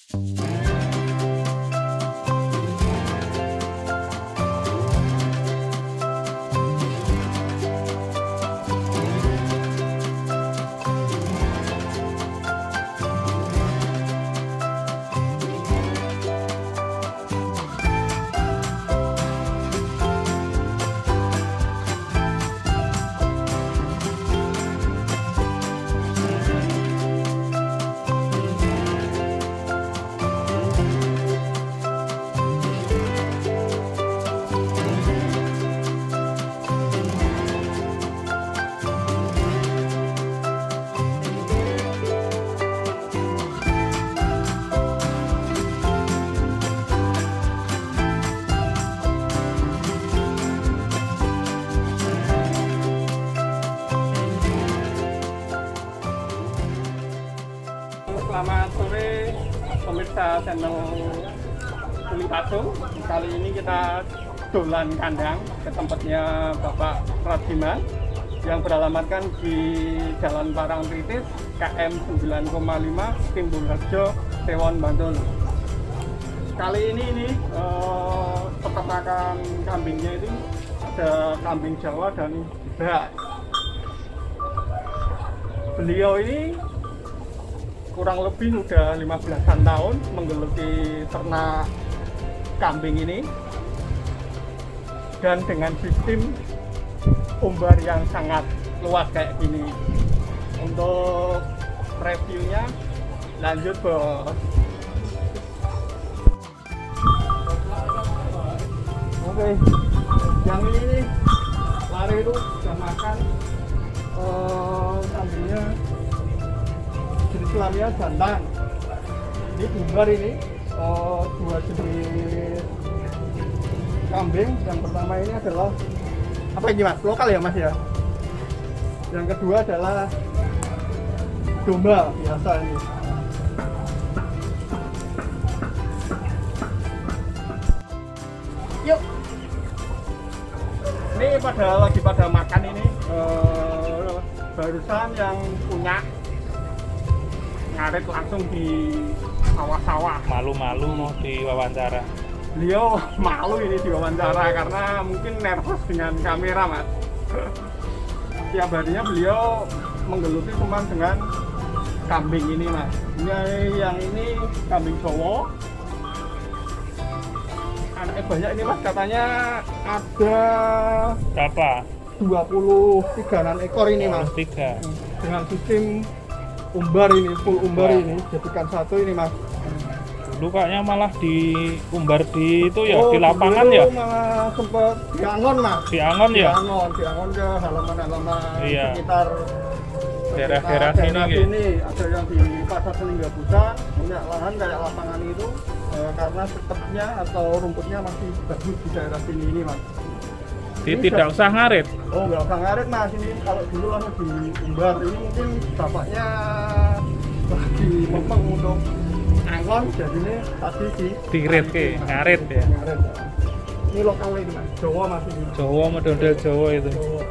Selamat sore pemirsa channel Kuli Patung. Kali ini kita dolan kandang ke tempatnya Bapak Radiman yang beralamatkan di Jalan Parangtritis KM 9,5 Timbulharjo, Tewon, Bantul. Kali ini peternakan kambingnya itu ada kambing Jawa dan Ibak. Beliau ini kurang lebih udah 15-an tahun menggeluti ternak kambing ini, dan dengan sistem umbar yang sangat luas kayak gini. Untuk reviewnya lanjut bos. Oke, yang ini nih lari itu sudah makan kambingnya jenis kelaminnya jantan. Ini umbar ini dua jenis kambing. Yang pertama ini adalah apa ini mas? Lokal ya mas ya. Yang kedua adalah domba biasa ini. Yuk. Ini lagi pada makan ini. Barusan yang punya ngarit langsung di sawah-sawah. Malu-malu mau diwawancara. Beliau malu ini diwawancara karena mungkin nervous dengan kamera mas. Tiap harinya beliau menggeluti cuma dengan kambing ini mas. Yang ini kambing Jawa. Anaknya banyak ini mas, katanya ada Berapa? 23 ekor ini mas. 3. Dengan sistem umbar ini, full umbar ini, jadikan satu ini mas. Dulu kayaknya malah diumbar di itu ya, di lapangan ya? Malah sempet diangon mas. Diangon ya? Diangon ke halaman-halaman iya. Sekitar daerah-daerah sini gitu. Ada yang di Pasar Seninggabusan, punya lahan kayak lapangan itu, karena setepnya atau rumputnya masih bagus di daerah sini ini mas. Jadi tidak usah ngarit? Oh nggak usah ngarit mas, ini kalau dulu langsung diumbar. Ini mungkin bapaknya lagi mempeng untuk angon, jadi ini tadi diirit ke ngarit ya? Ngarit. Ini lokal ini mas, Jawa mas ini. Jawa, model Jawa itu. Jawa.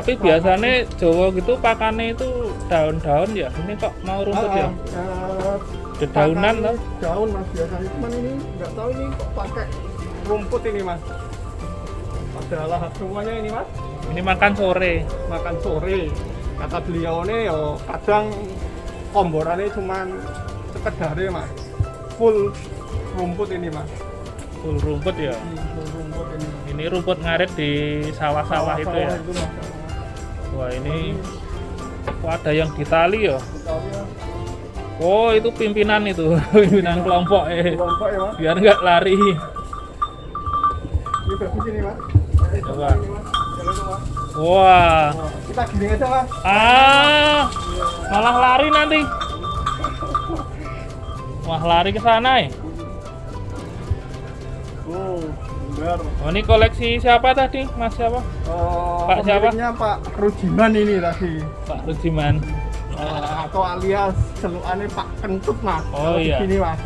Tapi biasanya Jawa gitu pakannya itu daun-daun ya? Ini kok mau rumput ya? Dedaunan loh? Daun mas biasanya, cuman ini nggak tahu ini kok pakai rumput ini mas. Ada lahap semuanya ini mas. Ini makan sore. Makan sore. Kata beliau nih, yo kadang komborannya cuman sekedar mas. Full rumput ini mas. Full rumput ya? Full rumput ini. Ini rumput ngarit di sawah-sawah itu ya? Itu, mas. Wah ini ada yang ditali ya? Ditali ya. Oh itu pimpinan itu, pimpinan kelompok Kelompok ya mas. Biar nggak lari. Ini bagus ini mas. Coba. Wah. Kita giling aja mas. Malah lari nanti. Wah lari ke sana ya. Benar. Oh ini koleksi siapa tadi, Mas siapa? Pak siapa? Pak Rujiman ini tadi. Pak Rujiman. Atau alias celukannya Pak Kentut mas. Oh iya. Sini mas.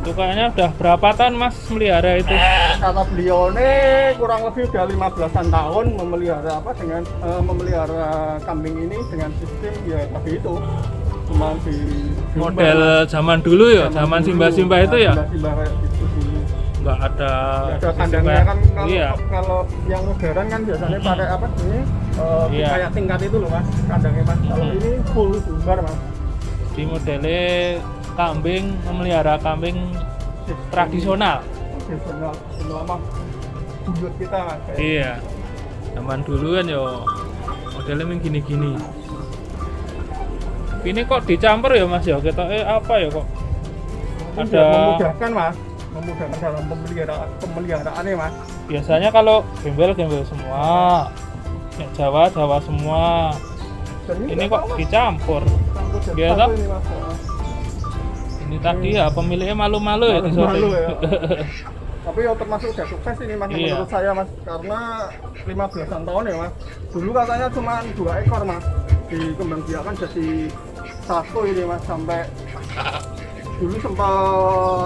Itu kayaknya udah berapa tahun mas melihara itu? Kata beliau nih kurang lebih udah 15-an tahun memelihara apa dengan memelihara kambing ini dengan sistem ya tadi itu cuma di Model zaman dulu ya, zaman simbah-simbah itu ya. Simbah kayak gitu dulu. Nggak ada. Ada kandangnya kan kalau, Iya. kalau yang modern kan biasanya pakai apa ini Iya. kayak tingkat itu loh mas kandangnya mas. Kalau ini full sumber mas. Di modelnya kambing, memelihara kambing tradisional. Tradisional lama buyut kita mas. Kayak. Iya. Zaman dulu kan yo modelnya memang gini-gini. Ini kok dicampur ya mas ya? Kita apa ya kok? Ini Ada. memudahkan mas, memudahkan dalam pemeliharaannya mas. Biasanya kalau gembel semua, yang Jawa semua. Dan Ini nggak kok tahu, mas, dicampur. campur dan Biasa. satu ini, mas. Ini tadi ya pemiliknya malu-malu ya di Malu sorting. ya. Tapi ya termasuk udah sukses ini mas Iya. menurut saya mas, karena 15-an tahun ya mas. Dulu katanya cuma 2 ekor mas, dikembangbiakan jadi 1 ini mas, sampai dulu sempat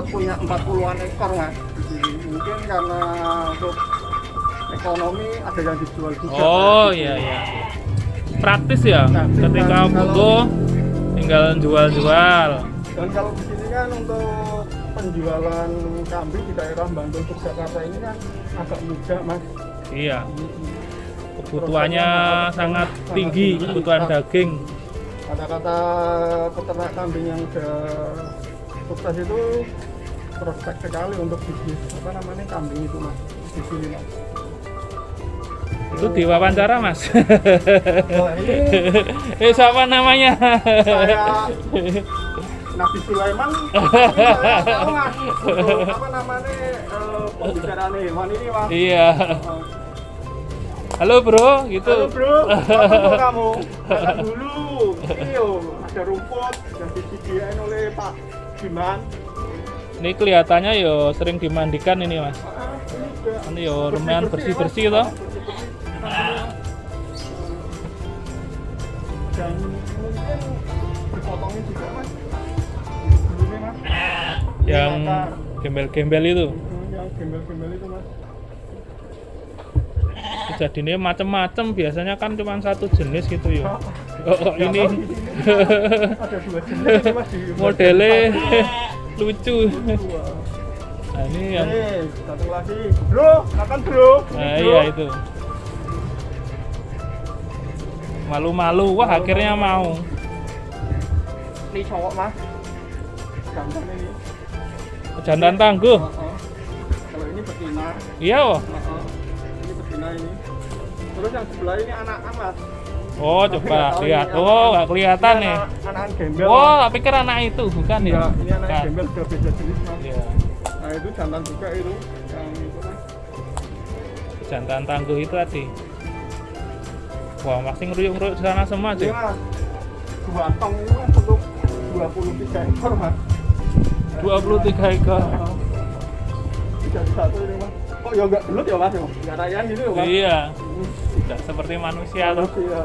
punya 40-an ekor mas. Jadi mungkin karena untuk ekonomi ada yang dijual juga. Oh mas. iya iya. Praktis ya. Praktis, Ketika Mas. butuh tinggal jual-jual. Dan kalau di sini kan untuk penjualan kambing di daerah Bandung Yogyakarta ini kan agak mudah mas. Iya. Kebutuhannya sangat tinggi, kebutuhan daging. Kata-kata peternak kambing yang udah sukses itu prospek sekali untuk bisnis apa namanya kambing itu mas di sini mas. Itu diwawancara mas. Nah, ini Siapa namanya? saya Nabi Sulaiman, saya tahu mas untuk apa namanya pembicaraan hewan ini mas. Iya. Halo bro, gitu. Halo bro, apa tuh kamu? Makan dulu. Iyo, ada rumput yang disediain oleh Pak Diman. Ini kelihatannya yo sering dimandikan ini mas. Ini juga Ini yo lumayan bersih-bersih toh. Dan mungkin dipotongin juga mas. Dulunya mas. Yang Dimakan. gembel-gembel itu. Yang gembel-gembel itu mas. Jadinya macam-macam, biasanya kan cuma satu jenis gitu ya. Oh, Ya, ini kalau di sini ada 2 jenis ini mas di modelnya lucu. Dua. Nah ini yang, Satu lagi, bro, makan bro. nah Bro. iya itu. Malu-malu, wah akhirnya mau. Ini cowok mas, jantan ini. Jantan tangguh. Kalau ini betina, Iya wah. ini betina ini. Terus yang sebelah ini anak mas. Oh coba lihat, oh nggak kelihatan nih. Anak gembel. Oh tak pikir anak itu, bukan ya? Ya, ini anak Bukan. gembel sudah beda jenis mas. Iya. Nah itu jantan juga itu, yang itu mas. Jantan tangguh itu tadi. Wah masih ngeruyuk-ngeruyuk di sana semua Ini sih. mas, 2 tong ini mas untuk 23 ekor mas. 23 ekor. Jadi satu ini mas. Kok ya enggak gelut ya mas? Enggak rayan gitu ya mas? Iya. Tidak seperti manusia tuh. Iya.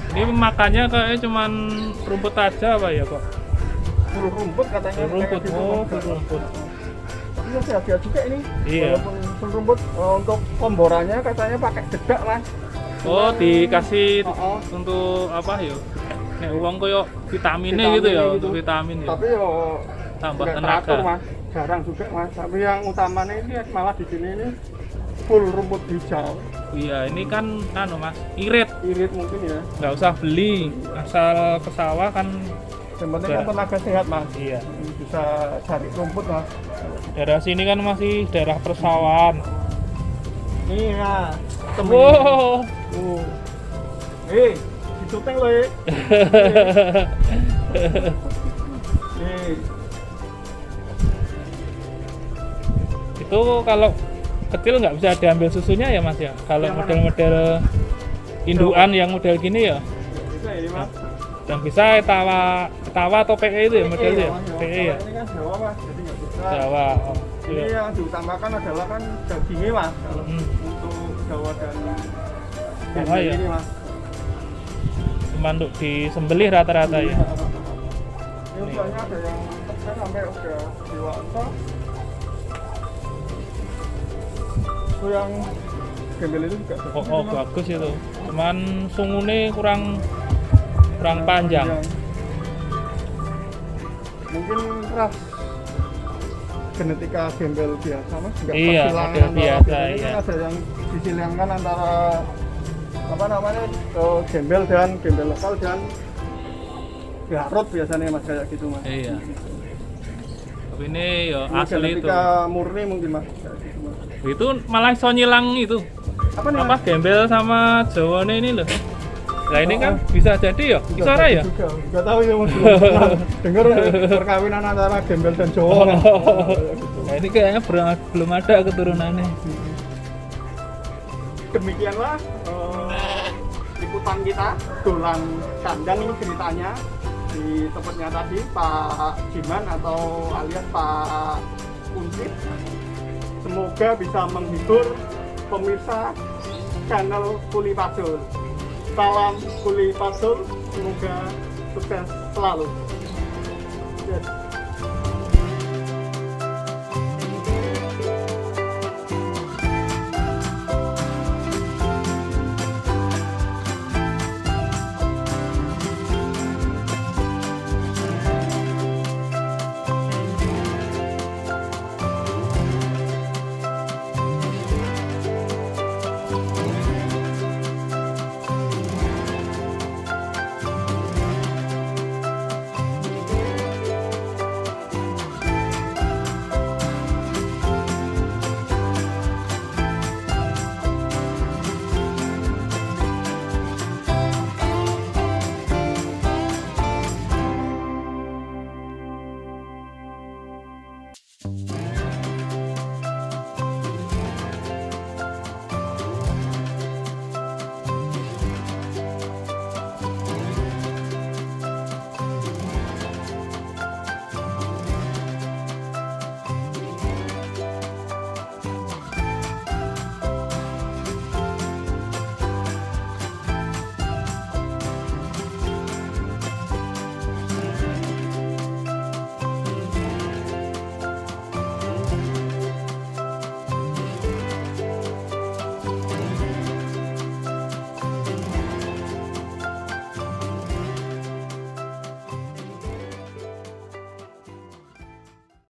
Ini makannya kayaknya cuman rumput aja apa ya kok? Full rumput katanya. Rumput, kayak gitu, oh Mas. rumput. Tapi masih hati-hati juga ini. Iya. Walaupun full rumput, untuk pemborannya katanya pakai dedak mas. Oh dikasih Oh, oh. untuk apa ya? Nek uang koyo vitaminnya Vitamin gitu ya, gitu. untuk vitamin ya. Tapi yo Tambah nggak tenaga. teratur, mas. Jarang juga mas. Tapi yang utamanya ini malah di sini ini full rumput hijau. Iya, ini kan anu Mas, irit. Irit mungkin ya. Nggak usah beli, asal ke sawah kan. Yang penting kan Iya. tenaga sehat mas. Iya. Bisa cari rumput mas. Daerah sini kan masih daerah persawahan. Ini ya. Wow. Disyuting loh ya. Nih. Itu kalau kecil nggak bisa diambil susunya ya Mas ya? Kalau Yang mana? model-model induan yang model gini ya? Bisa ini mas. Yang bisa tawa atau PE itu ya modelnya ya? Mas. PE ya? Ini kan Jawa mas, jadi nggak bisa. Jawa. Oh, Ini iya. yang diutamakan adalah kan dagingnya mas. Kalau untuk Jawa dan Oh, iya. ini mas. Cuma untuk disembelih rata-rata ya. Ini usianya ada yang kan sampai udah dewasa. Itu yang gembel itu juga. Oh, bagus itu. cuman sungune kurang panjang. Mungkin ras genetika gembel biasa mas, nggak Iya, persilangan model antara biasa, biasanya iya. kan ada yang disilangkan antara apa namanya gembel lokal dan Garut biasanya mas, kayak gitu mas. Iya. Tapi ini ya Ini asli itu. genetika murni mungkin mas, kayak gitu mas. Itu malah iso nyilang itu. Apa nih Apa mas? gembel sama Jawane ini loh. Nah ini kan Oh. bisa jadi ya, bisa ora ya? Juga, nggak tahu ya mas. Dengar perkawinan antara gembel dan Jawa. Mas. Nah ini kayaknya belum ada keturunannya. Demikianlah liputan kita dolan kandang ini ceritanya di tempatnya tadi Pak Jiman atau alias Pak Uncit. Semoga bisa menghibur pemirsa channel Kuli Pacul. Salam Kuli Pacul, semoga sukses selalu. Yes.